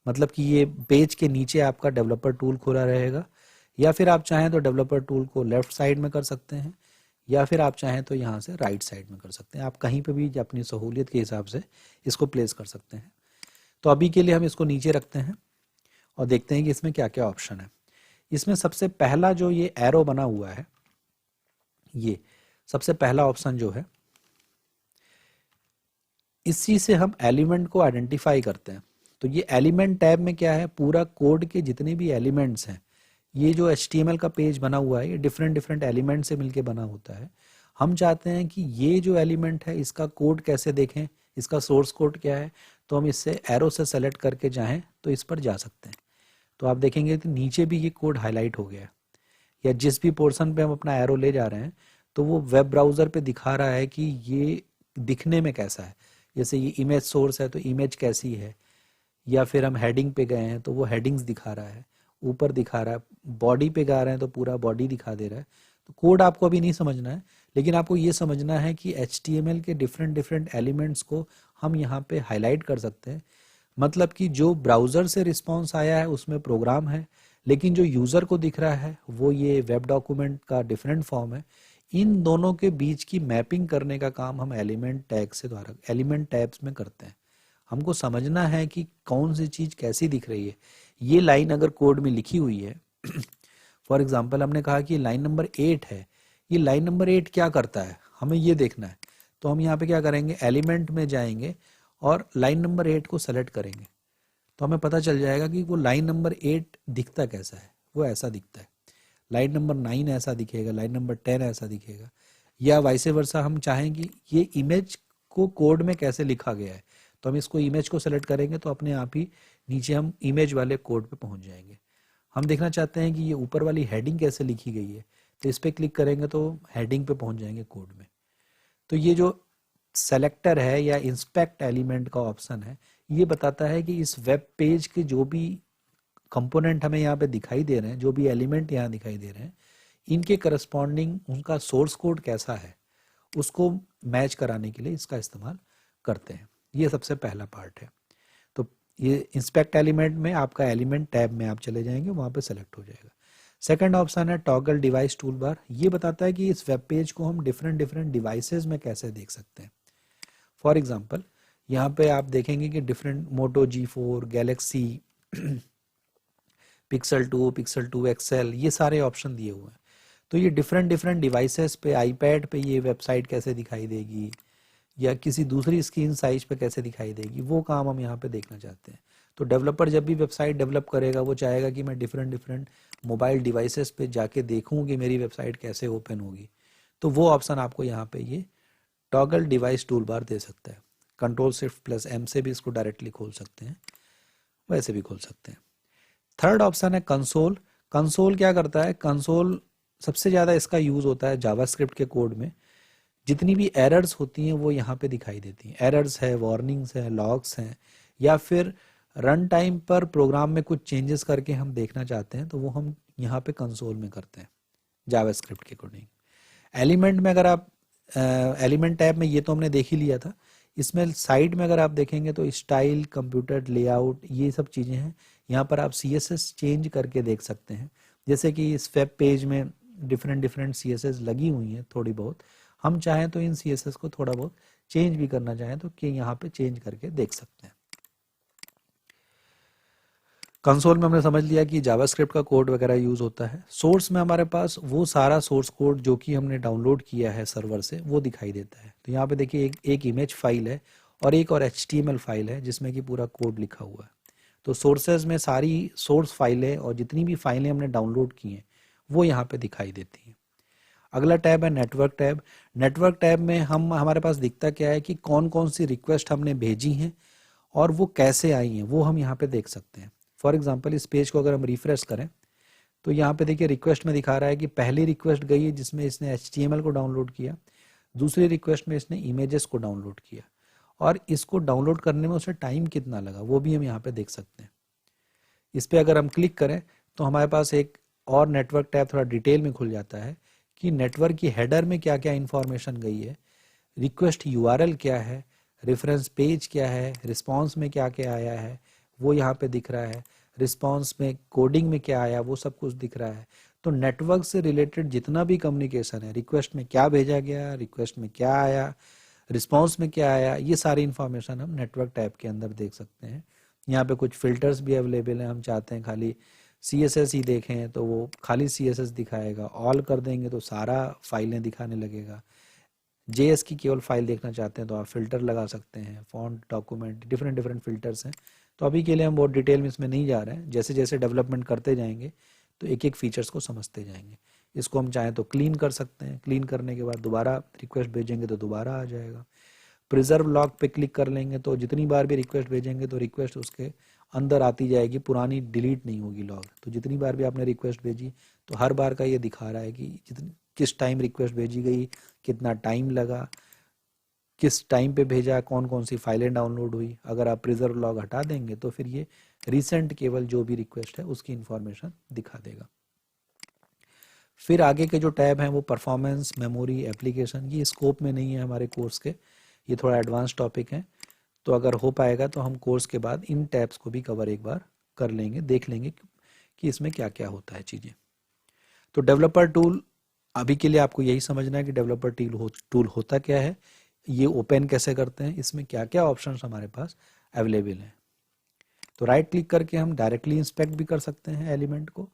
मतलब कि ये पेज के नीचे आपका डेवलपर टूल खुला रहेगा। या फिर आप चाहें तो डेवलपर टूल को लेफ्ट साइड में कर सकते हैं, या फिर आप चाहें तो यहाँ से राइट साइड में कर सकते हैं। आप कहीं पे भी अपनी सहूलियत के हिसाब से इसको प्लेस कर सकते हैं। तो अभी के लिए हम इसको नीचे रखते हैं और देखते हैं कि इसमें क्या क्या ऑप्शन है। इसमें सबसे पहला जो ये एरो बना हुआ है, ये सबसे पहला ऑप्शन जो है, इसी से हम एलिमेंट को आइडेंटिफाई करते हैं। तो ये एलिमेंट टैब में क्या है, पूरा कोड के जितने भी एलिमेंट्स हैं, ये जो HTML का पेज बना हुआ है ये डिफरेंट डिफरेंट एलिमेंट से मिलके बना होता है। हम चाहते हैं कि ये जो एलिमेंट है इसका कोड कैसे देखें, इसका सोर्स कोड क्या है, तो हम इससे एरो से सेलेक्ट करके जाएं तो इस पर जा सकते हैं। तो आप देखेंगे कि नीचे भी ये कोड हाईलाइट हो गया है, या जिस भी पोर्शन पे हम अपना एरो ले जा रहे हैं तो वो वेब ब्राउज़र पे दिखा रहा है कि ये दिखने में कैसा है। जैसे ये इमेज सोर्स है तो इमेज कैसी है, या फिर हम हेडिंग पे गए हैं तो वो हेडिंग्स दिखा रहा है, ऊपर दिखा रहा है, बॉडी पे गा रहे हैं तो पूरा बॉडी दिखा दे रहा है। तो कोड आपको अभी नहीं समझना है, लेकिन आपको ये समझना है कि HTML के डिफरेंट डिफरेंट एलिमेंट्स को हम यहाँ पे हाईलाइट कर सकते हैं। मतलब कि जो ब्राउज़र से रिस्पॉन्स आया है उसमें प्रोग्राम है, लेकिन जो यूज़र को दिख रहा है वो ये वेब डॉक्यूमेंट का डिफरेंट फॉर्म है। इन दोनों के बीच की मैपिंग करने का काम हम एलिमेंट टैग से द्वारा एलिमेंट टैब्स में करते हैं। हमको समझना है कि कौन सी चीज़ कैसी दिख रही है। ये लाइन अगर कोड में लिखी हुई है फॉर एग्जांपल हमने कहा कि लाइन नंबर 8 है, ये लाइन नंबर 8 क्या करता है हमें ये देखना है। तो हम यहाँ पे क्या करेंगे, एलिमेंट में जाएंगे और लाइन नंबर 8 को सेलेक्ट करेंगे, तो हमें पता चल जाएगा कि वो लाइन नंबर 8 दिखता कैसा है। वो ऐसा दिखता है। लाइन नंबर 9 ऐसा दिखेगा, लाइन नंबर 10 ऐसा दिखेगा, या वाइसे वर्सा हम चाहें कि ये इमेज को कोड में कैसे लिखा गया है, तो हम इसको इमेज को सेलेक्ट करेंगे तो अपने आप ही नीचे हम इमेज वाले कोड पे पहुंच जाएंगे। हम देखना चाहते हैं कि ये ऊपर वाली हेडिंग कैसे लिखी गई है, तो इस पर क्लिक करेंगे तो हेडिंग पे पहुंच जाएंगे कोड में। तो ये जो सेलेक्टर है या इंस्पेक्ट एलिमेंट का ऑप्शन है, ये बताता है कि इस वेब पेज के जो भी कंपोनेंट हमें यहाँ पे दिखाई दे रहे हैं, जो भी एलिमेंट यहाँ दिखाई दे रहे हैं, इनके करस्पॉन्डिंग उनका सोर्स कोड कैसा है उसको मैच कराने के लिए इसका इस्तेमाल करते हैं। ये सबसे पहला पार्ट है। तो ये इंस्पेक्ट एलिमेंट में आपका एलिमेंट टैब में आप चले जाएंगे, वहाँ पे सेलेक्ट हो जाएगा। सेकंड ऑप्शन है टॉगल डिवाइस टूल बार। ये बताता है कि इस वेब पेज को हम डिफरेंट डिफरेंट डिवाइसेस में कैसे देख सकते हैं। फॉर एग्जांपल यहाँ पे आप देखेंगे कि डिफरेंट मोटो G4, गैलेक्सी, पिक्सल 2 एक्सेल, ये सारे ऑप्शन दिए हुए हैं। तो ये डिफरेंट डिफरेंट डिवाइसेस पे, आईपैड पे ये वेबसाइट कैसे दिखाई देगी या किसी दूसरी स्क्रीन साइज पे कैसे दिखाई देगी, वो काम हम यहाँ पे देखना चाहते हैं। तो डेवलपर जब भी वेबसाइट डेवलप करेगा वो चाहेगा कि मैं डिफरेंट डिफरेंट मोबाइल डिवाइसेस पे जाके देखूँ कि मेरी वेबसाइट कैसे ओपन होगी। तो वो ऑप्शन आपको यहाँ पे ये टॉगल डिवाइस टूल बार दे सकता है। Ctrl+Shift+M से भी इसको डायरेक्टली खोल सकते हैं, वैसे भी खोल सकते हैं। थर्ड ऑप्शन है कंसोल। कंसोल क्या करता है? कंसोल सबसे ज़्यादा इसका यूज़ होता है जावास्क्रिप्ट के कोड में। जितनी भी एरर्स होती हैं वो यहाँ पे दिखाई देती हैं। एरर्स है, वार्निंग्स है, लॉग्स हैं, या फिर रन टाइम पर प्रोग्राम में कुछ चेंजेस करके हम देखना चाहते हैं तो वो हम यहाँ पे कंसोल में करते हैं जावास्क्रिप्ट के अकॉर्डिंग। एलिमेंट में अगर आप एलिमेंट टैब में ये तो हमने देख ही लिया था। इसमें साइड में अगर आप देखेंगे तो स्टाइल, कंप्यूटर लेआउट, ये सब चीज़ें हैं। यहाँ पर आप CSS चेंज करके देख सकते हैं। जैसे कि इस वेब पेज में डिफरेंट डिफरेंट CSS लगी हुई हैं थोड़ी बहुत, हम चाहें तो इन CSS को थोड़ा बहुत चेंज भी करना चाहें तो कि यहाँ पे चेंज करके देख सकते हैं। कंसोल में हमने समझ लिया कि जावास्क्रिप्ट का कोड वगैरह यूज़ होता है। सोर्स में हमारे पास वो सारा सोर्स कोड जो कि हमने डाउनलोड किया है सर्वर से वो दिखाई देता है। तो यहाँ पे देखिए एक इमेज फाइल है और एक और HTML फाइल है जिसमें कि पूरा कोड लिखा हुआ है। तो सोर्सेज में सारी सोर्स फाइलें और जितनी भी फाइलें हमने डाउनलोड की हैं वो यहाँ पे दिखाई देती हैं। अगला टैब है नेटवर्क टैब। नेटवर्क टैब में हमारे पास दिखता क्या है कि कौन कौन सी रिक्वेस्ट हमने भेजी हैं और वो कैसे आई हैं वो हम यहाँ पे देख सकते हैं। फॉर एग्जांपल इस पेज को अगर हम रिफ्रेश करें तो यहाँ पे देखिए रिक्वेस्ट में दिखा रहा है कि पहली रिक्वेस्ट गई है जिसमें इसने HTML को डाउनलोड किया, दूसरी रिक्वेस्ट में इसने इमेजेस को डाउनलोड किया, और इसको डाउनलोड करने में उसे टाइम कितना लगा वो भी हम यहाँ पे देख सकते हैं। इस पर अगर हम क्लिक करें तो हमारे पास एक और नेटवर्क टैब थोड़ा डिटेल में खुल जाता है कि नेटवर्क की हेडर में क्या क्या इंफॉर्मेशन गई है, रिक्वेस्ट URL क्या है, रेफरेंस पेज क्या है, रिस्पॉन्स में क्या क्या आया है वो यहाँ पे दिख रहा है, रिस्पॉन्स में कोडिंग में क्या आया वो सब कुछ दिख रहा है। तो नेटवर्क से रिलेटेड जितना भी कम्युनिकेशन है, रिक्वेस्ट में क्या भेजा गया, रिक्वेस्ट में क्या आया, रिस्पॉन्स में क्या आया, ये सारी इंफॉर्मेशन हम नेटवर्क टैब के अंदर देख सकते हैं। यहाँ पे कुछ फिल्टर्स भी अवेलेबल हैं। हम चाहते हैं खाली CSS ही देखें तो वो खाली CSS दिखाएगा, ऑल कर देंगे तो सारा फाइलें दिखाने लगेगा। JS की केवल फाइल देखना चाहते हैं तो आप फिल्टर लगा सकते हैं, font, document, different different filters हैं। तो अभी के लिए हम बहुत डिटेल में इसमें नहीं जा रहे हैं, जैसे जैसे डेवलपमेंट करते जाएंगे तो एक एक फीचर्स को समझते जाएंगे। इसको हम चाहें तो क्लीन कर सकते हैं, क्लीन करने के बाद दोबारा रिक्वेस्ट भेजेंगे तो दोबारा आ जाएगा। प्रिजर्व लॉग पे क्लिक कर लेंगे तो जितनी बार भी रिक्वेस्ट भेजेंगे तो रिक्वेस्ट उसके अंदर आती जाएगी, पुरानी डिलीट नहीं होगी लॉग। तो जितनी बार भी आपने रिक्वेस्ट भेजी तो हर बार का ये दिखा रहा है कि किस टाइम रिक्वेस्ट भेजी गई, कितना टाइम लगा, किस टाइम पे भेजा, कौन कौन सी फाइलें डाउनलोड हुई। अगर आप प्रिजर्व लॉग हटा देंगे तो फिर ये रिसेंट केवल जो भी रिक्वेस्ट है उसकी इंफॉर्मेशन दिखा देगा। फिर आगे के जो टैब हैं वो परफॉर्मेंस, मेमोरी, एप्लीकेशन, ये स्कोप में नहीं है हमारे कोर्स के, ये थोड़ा एडवांस टॉपिक है। तो अगर हो पाएगा तो हम कोर्स के बाद इन टैब्स को भी कवर एक बार कर लेंगे, देख लेंगे कि इसमें क्या क्या होता है चीज़ें। तो डेवलपर टूल, अभी के लिए आपको यही समझना है कि डेवलपर टूल होता क्या है, ये ओपन कैसे करते हैं, इसमें क्या क्या ऑप्शंस हमारे पास अवेलेबल हैं। तो राइट क्लिक करके हम डायरेक्टली इंस्पेक्ट भी कर सकते हैं एलिमेंट को,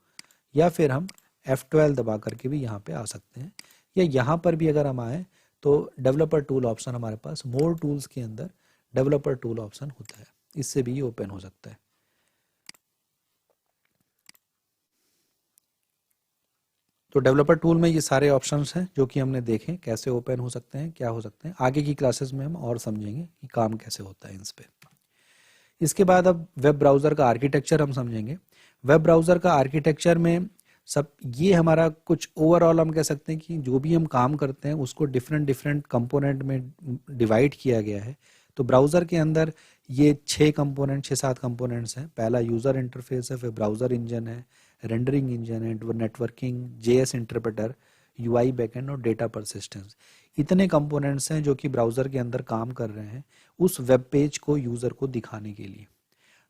या फिर हम F12 दबा करके भी यहाँ पे आ सकते हैं, या यहाँ पर भी अगर हम आए तो डेवलपर टूल ऑप्शन हमारे पास मोर टूल्स के अंदर डेवलपर टूल ऑप्शन होता है, इससे भी ये ओपन हो सकता है। तो डेवलपर टूल में ये सारे ऑप्शंस हैं जो कि हमने देखे कैसे ओपन हो सकते हैं, क्या हो सकते हैं। आगे की क्लासेस में हम और समझेंगे कि काम कैसे होता है इस पे। इसके बाद अब वेब ब्राउज़र का आर्किटेक्चर हम समझेंगे। वेब ब्राउज़र का आर्किटेक्चर में सब ये हमारा कुछ ओवरऑल हम कह सकते हैं कि जो भी हम काम करते हैं उसको डिफरेंट डिफरेंट कंपोनेंट में डिवाइड किया गया है। तो ब्राउज़र के अंदर ये 6-7 कंपोनेंट्स हैं। पहला यूज़र इंटरफेस है, फिर ब्राउज़र इंजन है, रेंडरिंग इंजन है, networking, JS interpreter, UI backend और डेटा परसिस्टेंस। इतने कंपोनेंट्स हैं जो कि ब्राउज़र के अंदर काम कर रहे हैं उस वेब पेज को यूज़र को दिखाने के लिए।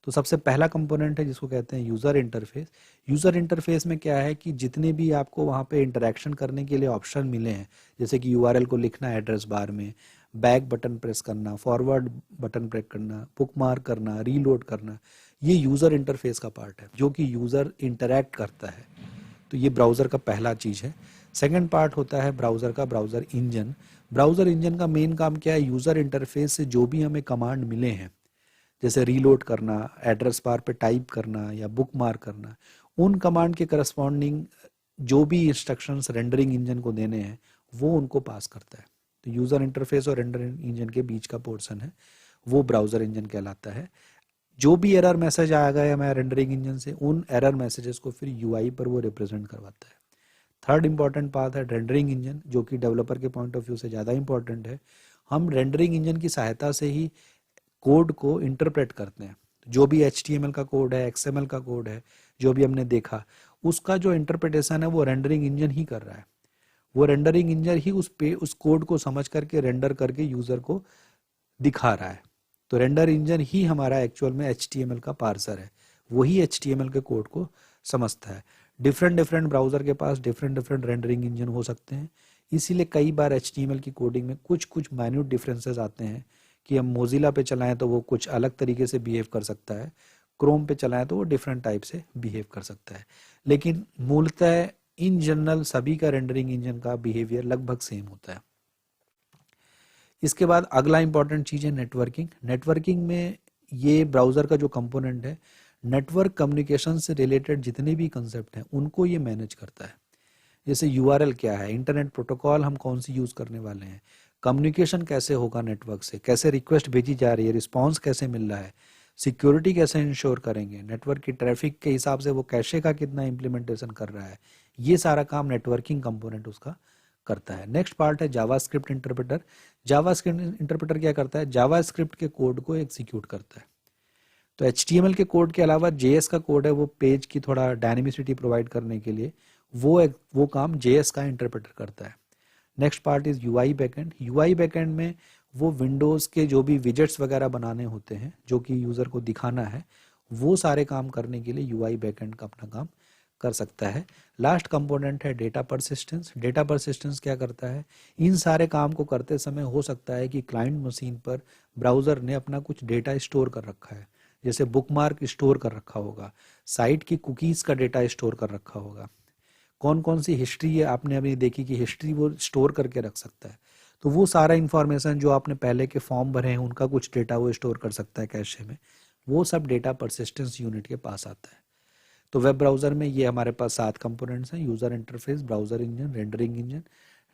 तो सबसे पहला कंपोनेंट है जिसको कहते हैं यूज़र इंटरफेस। यूज़र इंटरफेस में क्या है कि जितने भी आपको वहाँ पे इंटरेक्शन करने के लिए ऑप्शन मिले हैं, जैसे कि URL को लिखना है एड्रेस बार में, बैक बटन प्रेस करना, फॉरवर्ड बटन प्रेस करना, बुक मार्क करना, रीलोड करना, ये यूज़र इंटरफेस का पार्ट है जो कि यूज़र इंटरैक्ट करता है। तो ये ब्राउज़र का पहला चीज़ है। सेकंड पार्ट होता है ब्राउज़र का ब्राउज़र इंजन। ब्राउज़र इंजन का मेन काम क्या है, यूज़र इंटरफेस से जो भी हमें कमांड मिले हैं, जैसे रीलोड करना, एड्रेस बार पे टाइप करना या बुक मार्क करना, उन कमांड के करस्पॉन्डिंग जो भी इंस्ट्रक्शंस रेंडरिंग इंजन को देने हैं वो उनको पास करता है। तो यूज़र इंटरफेस और रेंडरिंग इंजन के बीच का पोर्शन है वो ब्राउज़र इंजन कहलाता है। जो भी एरर मैसेज आएगा या मैं रेंडरिंग इंजन से, उन एरर मैसेजेस को फिर यूआई पर वो रिप्रेजेंट करवाता है। थर्ड इंपॉर्टेंट पार्ट है रेंडरिंग इंजन, जो कि डेवलपर के पॉइंट ऑफ व्यू से ज़्यादा इंपॉर्टेंट है। हम रेंडरिंग इंजन की सहायता से ही कोड को इंटरप्रेट करते हैं। जो भी HTML का कोड है, XML का कोड है, जो भी हमने देखा, उसका जो इंटरप्रिटेशन है वो रेंडरिंग इंजन ही कर रहा है। वो रेंडरिंग इंजन ही उस कोड को समझ करके रेंडर करके यूज़र को दिखा रहा है। तो रेंडर इंजन ही हमारा एक्चुअल में HTML का पार्सर है, वही HTML के कोड को समझता है। डिफरेंट ब्राउज़र के पास डिफरेंट रेंडरिंग इंजन हो सकते हैं, इसीलिए कई बार HTML की कोडिंग में कुछ माइन्यूट डिफरेंसेस आते हैं कि हम मोजिला पे चलाएं तो वो कुछ अलग तरीके से बिहेव कर सकता है, क्रोम पे चलाएं तो वो डिफरेंट टाइप से बिहेव कर सकता है। लेकिन मूलतः इन जनरल सभी का रेंडरिंग इंजन का बिहेवियर लगभग सेम होता है। इसके बाद अगला इंपॉर्टेंट चीज़ है नेटवर्किंग। नेटवर्किंग में ये ब्राउज़र का जो कंपोनेंट है, नेटवर्क कम्युनिकेशन से रिलेटेड जितने भी कंसेप्ट हैं उनको ये मैनेज करता है। जैसे URL क्या है, इंटरनेट प्रोटोकॉल हम कौन सी यूज़ करने वाले हैं, कम्युनिकेशन कैसे होगा नेटवर्क से, कैसे रिक्वेस्ट भेजी जा रही है, रिस्पॉन्स कैसे मिल रहा है, सिक्योरिटी कैसे इंश्योर करेंगे, नेटवर्क की ट्रैफिक के हिसाब से वो कैशे का कितना इम्प्लीमेंटेशन कर रहा है, ये सारा काम नेटवर्किंग कंपोनेंट उसका करता है। नेक्स्ट पार्ट है जावास्क्रिप्ट इंटरप्रेटर। जावास्क्रिप्ट इंटरप्रेटर क्या करता है, जावास्क्रिप्ट के कोड को एग्जीक्यूट करता है। तो HTML के कोड के अलावा JS का कोड है, वो पेज की थोड़ा डायनेमिसिटी प्रोवाइड करने के लिए वो काम JS का इंटरप्रेटर करता है। Next part is UI backend. UI backend में वो विंडोज़ के जो भी विजेट्स वगैरह बनाने होते हैं जो कि यूज़र को दिखाना है, वो सारे काम करने के लिए UI बैकएंड का अपना काम कर सकता है। लास्ट कंपोनेंट है डेटा परसिस्टेंस। डेटा परसिस्टेंस क्या करता है, इन सारे काम को करते समय हो सकता है कि क्लाइंट मशीन पर ब्राउज़र ने अपना कुछ डेटा स्टोर कर रखा है, जैसे बुकमार्क स्टोर कर रखा होगा, साइट की कुकीज़ का डेटा स्टोर कर रखा होगा, कौन कौन सी हिस्ट्री है आपने अभी देखी कि हिस्ट्री वो स्टोर करके रख सकता है। तो वो सारा इन्फॉर्मेशन जो आपने पहले के फॉर्म भरे हैं उनका कुछ डेटा वो स्टोर कर सकता है कैशे में, वो सब डेटा परसिस्टेंस यूनिट के पास आता है। तो वेब ब्राउज़र में ये हमारे पास 7 कंपोनेंट्स हैं, user interface, browser engine, rendering engine,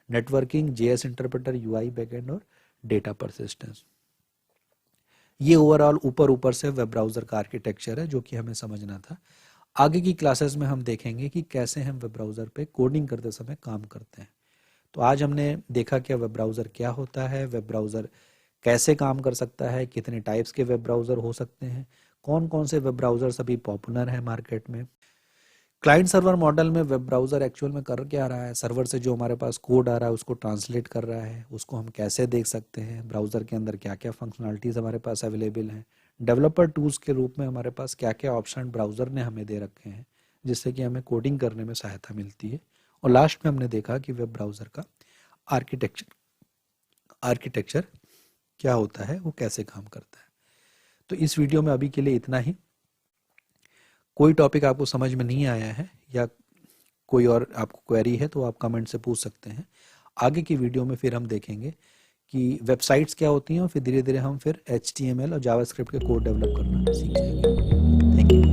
networking, JS interpreter, UI backend और डेटा परसिस्टेंस। ये ओवरऑल ऊपर से वेब ब्राउज़र का आर्किटेक्चर है जो कि हमें समझना था। आगे की क्लासेस में हम देखेंगे कि कैसे हम वेब ब्राउज़र पे कोडिंग करते समय काम करते हैं। तो आज हमने देखा कि वेब ब्राउज़र क्या होता है, वेब ब्राउज़र कैसे काम कर सकता है, कितने टाइप्स के वेब ब्राउज़र हो सकते हैं, कौन कौन से वेब ब्राउज़र्स अभी पॉपुलर हैं मार्केट में। क्लाइंट सर्वर मॉडल में वेब ब्राउज़र एक्चुअल में कर क्या रहा है, सर्वर से जो हमारे पास कोड आ रहा है उसको ट्रांसलेट कर रहा है, उसको हम कैसे देख सकते हैं, ब्राउज़र के अंदर क्या क्या फंक्शनलिटीज़ हमारे पास अवेलेबल हैं, डेवलपर टूल्स के रूप में हमारे पास क्या क्या ऑप्शन ब्राउज़र ने हमें दे रखे हैं जिससे कि हमें कोडिंग करने में सहायता मिलती है। और लास्ट में हमने देखा कि वेब ब्राउज़र का आर्किटेक्चर क्या होता है, वो कैसे काम करता है। तो इस वीडियो में अभी के लिए इतना ही। कोई टॉपिक आपको समझ में नहीं आया है या कोई और आपको क्वेरी है तो आप कमेंट से पूछ सकते हैं। आगे की वीडियो में फिर हम देखेंगे कि वेबसाइट्स क्या होती हैं और फिर धीरे धीरे हम फिर HTML और जावास्क्रिप्ट के कोड डेवलप करना सीख जाएंगे। Thank you.